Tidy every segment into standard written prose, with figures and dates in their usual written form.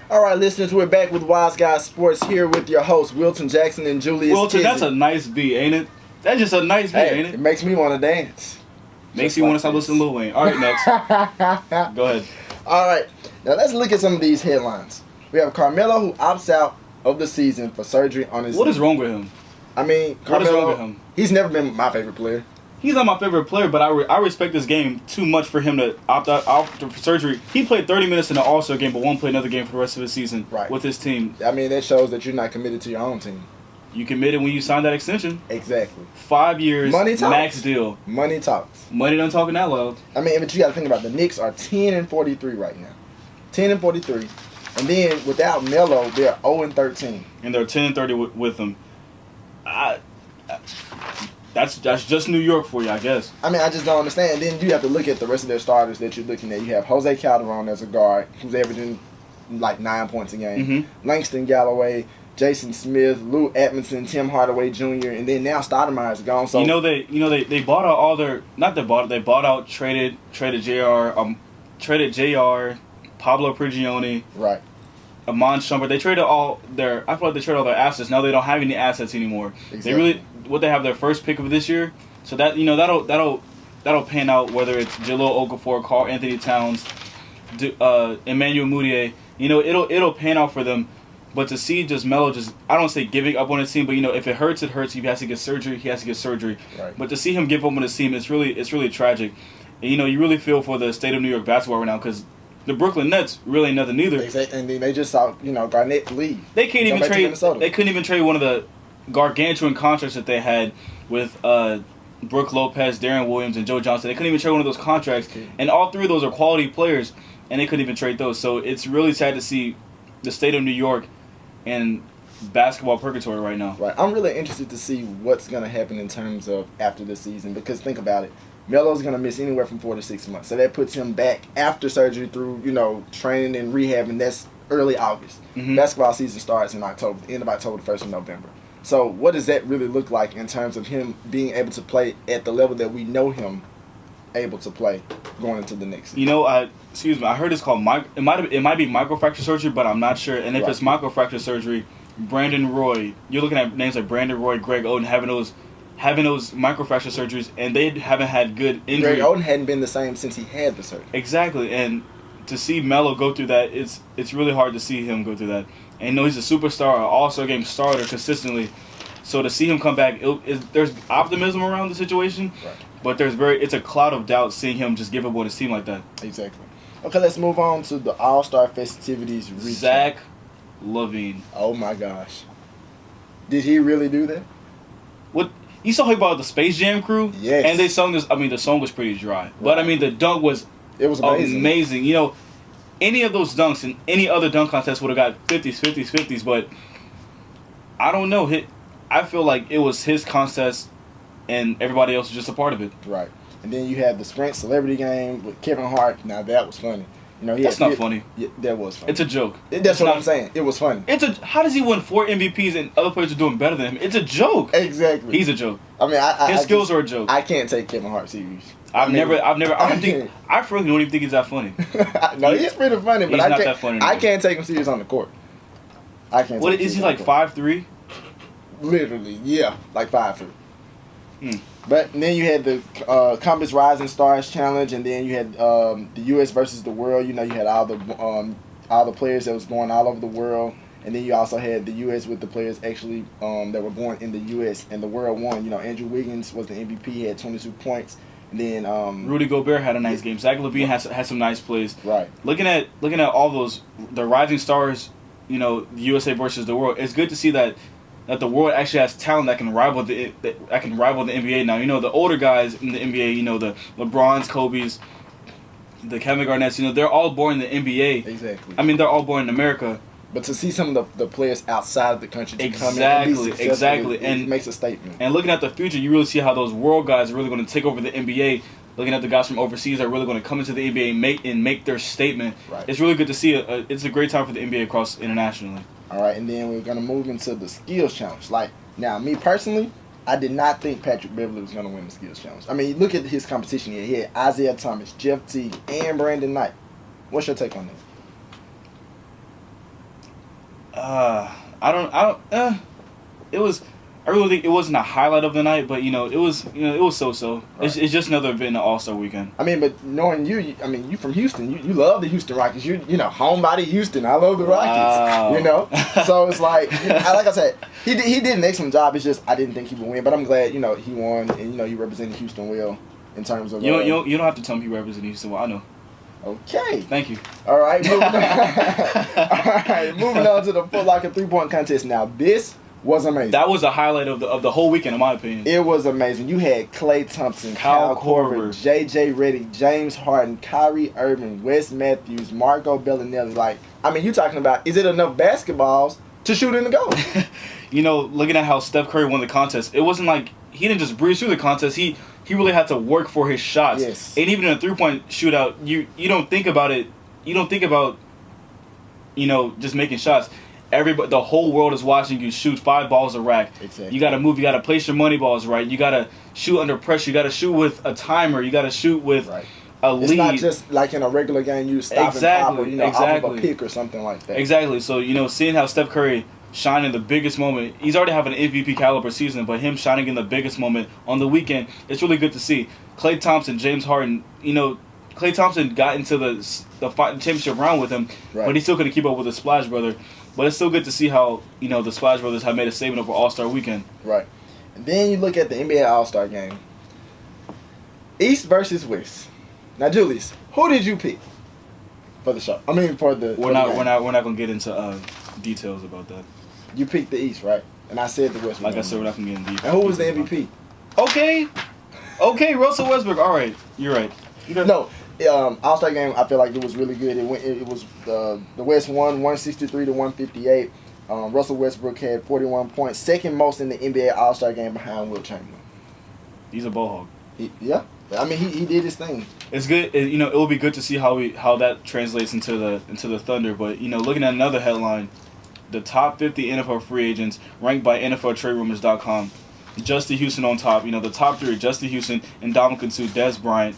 All right, listeners, we're back with Wise Guys Sports here with your hosts, Wilton Jackson and Julius. Wilton, that's a nice beat, ain't it? That's just a nice beat, ain't it? It makes me want to dance. Makes you want to stop listening to Lil Wayne. All right, next. Go ahead. All right, now let's look at some of these headlines. We have Carmelo who opts out of the season for surgery on his knee. What is wrong with him? I mean, Carmelo, what is wrong with him? He's never been my favorite player. He's not my favorite player, but I respect this game too much for him to opt out after surgery. He played 30 minutes in the All-Star game, but won't play another game for the rest of the season with his team. I mean, that shows that you're not committed to your own team. You committed when you signed that extension. Exactly. 5 years, Money talks. max deal. Money talks. Money done talking that loud. I mean, but you got to think about it. The Knicks are 10-43 right now. 10-43. And then without Melo, they're 0-13. And they're 10-30 with him. That's just New York for you, I guess. I mean, I just don't understand. And then you have to look at the rest of their starters that you're looking at. You have Jose Calderon as a guard, who's averaging like 9 points a game. Mm-hmm. Langston Galloway, Jason Smith, Lou Atkinson, Tim Hardaway Jr., and then now Stoudemire's gone. So they bought out all their they bought out traded JR, Pablo Prigioni, right. Amon Shumpert. They traded all their. I feel like they traded all their assets. Now they don't have any assets anymore. Exactly. They have their first pick of this year. So that that'll pan out whether it's Jahlil Okafor, Karl Anthony Towns, Emmanuel Mudiay. It'll pan out for them. But to see just Melo I don't say giving up on his team, but if it hurts, it hurts. If he has to get surgery, he has to get surgery. Right. But to see him give up on his team, it's really tragic. And you really feel for the state of New York basketball right now because the Brooklyn Nets really nothing either. And then they just saw Garnett leave. They can't even trade. They couldn't even trade one of the gargantuan contracts that they had with Brook Lopez, Darren Williams, and Joe Johnson. They couldn't even trade one of those contracts, and all three of those are quality players, and they couldn't even trade those. So it's really sad to see the state of New York and basketball purgatory right now. Right. I'm really interested to see what's going to happen in terms of after this season because think about it. Melo's going to miss anywhere from 4 to 6 months. So that puts him back after surgery through, training and rehab, and that's early August. Mm-hmm. Basketball season starts in October, end of October, 1st of November. So what does that really look like in terms of him being able to play at the level that we know him able to play going into the next season? I heard it's called it might be microfracture surgery, but I'm not sure. And if it's microfracture surgery, Brandon Roy, you're looking at names like Brandon Roy, Greg Oden having those microfracture surgeries, and they haven't had good injury. Greg Oden hadn't been the same since he had the surgery. Exactly, and to see Melo go through that, it's really hard to see him go through that. And he's a superstar, an All-Star game starter consistently. So to see him come back, there's optimism around the situation, but it's a cloud of doubt seeing him just give up on his team like that. Exactly. Okay, let's move on to the All-Star festivities. Zach LaVine. Oh my gosh, did he really do that? What? You saw him about the Space Jam crew? Yes. And they sung this. I mean, the song was pretty dry. But, the dunk was amazing. Any of those dunks in any other dunk contest would have got 50s. But I don't know. I feel like it was his contest and everybody else was just a part of it. Right. And then you had the Sprint Celebrity Game with Kevin Hart. Now, that was funny. That's not funny. Yeah, that was funny. It's a joke. That's what I'm saying. It was funny. How does he win 4 MVPs and other players are doing better than him? It's a joke. Exactly. He's a joke. I mean, his skills are a joke. I can't take Kevin Hart serious. I frankly don't even think he's that funny. No, he's pretty funny, but he's not that funny. I can't take him serious on the court. I can't. What is he like 5'3"? Literally, yeah, like 5'3". But then you had the Compass Rising Stars Challenge, and then you had the U.S. versus the world. You had all the players that was going all over the world, and then you also had the U.S. with the players actually that were born in the U.S. and the world won. Andrew Wiggins was the MVP. He had 22 points, and then Rudy Gobert had a nice game. Zach LaVine had some nice plays. Right. Looking at all those the rising stars, the USA versus the world. It's good to see that the world actually has talent that can rival the NBA now. The older guys in the NBA, the LeBrons, Kobe's, the Kevin Garnett's, they're all born in the NBA. Exactly. I mean, they're all born in America. But to see some of the players outside of the country to come in exactly, it makes a statement. And looking at the future, you really see how those world guys are really going to take over the NBA. Looking at the guys from overseas are really going to come into the NBA and make their statement. Right. It's really good to see. It's a great time for the NBA across internationally. All right, and then we're going to move into the skills challenge. Now, me personally, I did not think Patrick Beverly was going to win the skills challenge. I mean, look at his competition here. He had Isaiah Thomas, Jeff Teague, and Brandon Knight. What's your take on that? It was. I really think it wasn't a highlight of the night, but it was so-so. Right. It's just another event in the All-Star weekend. I mean, but knowing you from Houston, you love the Houston Rockets. You homebody Houston. I love the Rockets. Wow. So it's like I said, he did an excellent job. It's just I didn't think he would win, but I'm glad he won and he represented Houston well in terms of. You don't have to tell me he represented Houston well. I know. Okay. Thank you. All right. Moving on to the Foot Locker 3-point contest. Now this was amazing. That was the highlight of the whole weekend, in my opinion. It was amazing. You had Klay Thompson, Kyle Korver, J.J. Redick, James Harden, Kyrie Irving, Wes Matthews, Marco Bellinelli. You're talking about, is it enough basketballs to shoot in the goal? Looking at how Steph Curry won the contest, it wasn't like he didn't just breeze through the contest. He really had to work for his shots. Yes. And even in a 3-point shootout, you don't think about it. You don't think about, just making shots. The whole world is watching you shoot 5 balls a rack. Exactly. You got to move. You got to place your money balls right. You got to shoot under pressure. You got to shoot with a timer. You got to shoot with a lead. It's not just like in a regular game you stop and pop or off of a pick or something like that. Exactly. So seeing how Steph Curry shine in the biggest moment, he's already having an MVP caliber season, but him shining in the biggest moment on the weekend, it's really good to see. Klay Thompson, James Harden, Klay Thompson got into the championship round with him, but he still couldn't keep up with the Splash Brother. But it's still good to see how, the Splash Brothers have made a statement over All-Star Weekend. Right. And then you look at the NBA All-Star Game. East versus West. Now, Julius, who did you pick for the show? For the We're not gonna get into details about that. You picked the East, right? And I said the West. Like I said, we're not gonna get into details. And who was the MVP? Okay, Russell Westbrook. All right, you're right. No. All-Star Game, I feel like it was really good. It was the West won 163-158. Russell Westbrook had 41 points, second most in the NBA All-Star Game behind Wilt Chamberlain. He's a ball hog. He did his thing. It's good. It will be good to see how that translates into the Thunder. But looking at another headline, the top 50 NFL free agents ranked by NFLTradeRumors.com. Justin Houston on top. The top 3 are Justin Houston, and Ndamukong Suh, Dez Bryant.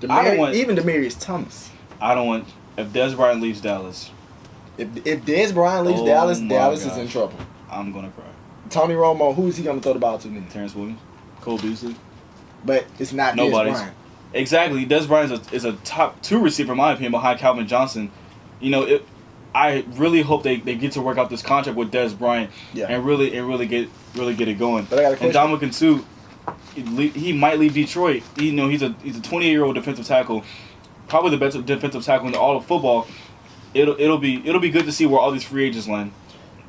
Even Demaryius Thomas. If Dez Bryant leaves Dallas. If Dez Bryant leaves Dallas is in trouble. I'm gonna cry. Tony Romo, who is he gonna throw the ball to next? Terrence Williams, Cole Beasley. But it's not Nobody's. Dez Bryant. Exactly. Dez Bryant is a top 2 receiver in my opinion behind Calvin Johnson. I really hope they get to work out this contract with Dez Bryant and really get it going. But I got a question. And Ndamukong Suh, he might leave Detroit. He's a 28-year-old defensive tackle, probably the best defensive tackle in all of football. It'll be good to see where all these free agents land.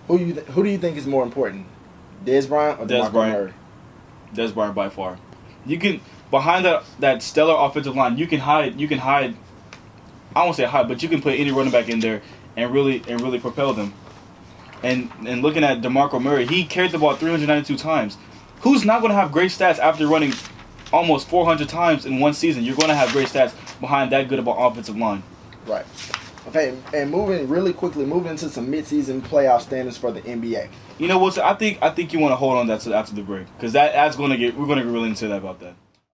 Who do you think is more important, Dez Bryant or DeMarco Murray? Dez Bryant by far. You can behind that stellar offensive line. You can hide. I won't say hide, but you can put any running back in there and really propel them. And looking at DeMarco Murray, he carried the ball 392 times. Who's not going to have great stats after running almost 400 times in one season? You're going to have great stats behind that good of an offensive line. Right. Okay, and moving into some mid-season playoff standings for the NBA. You know what? I think you want to hold on that to after the break because we're going to get really into that about that.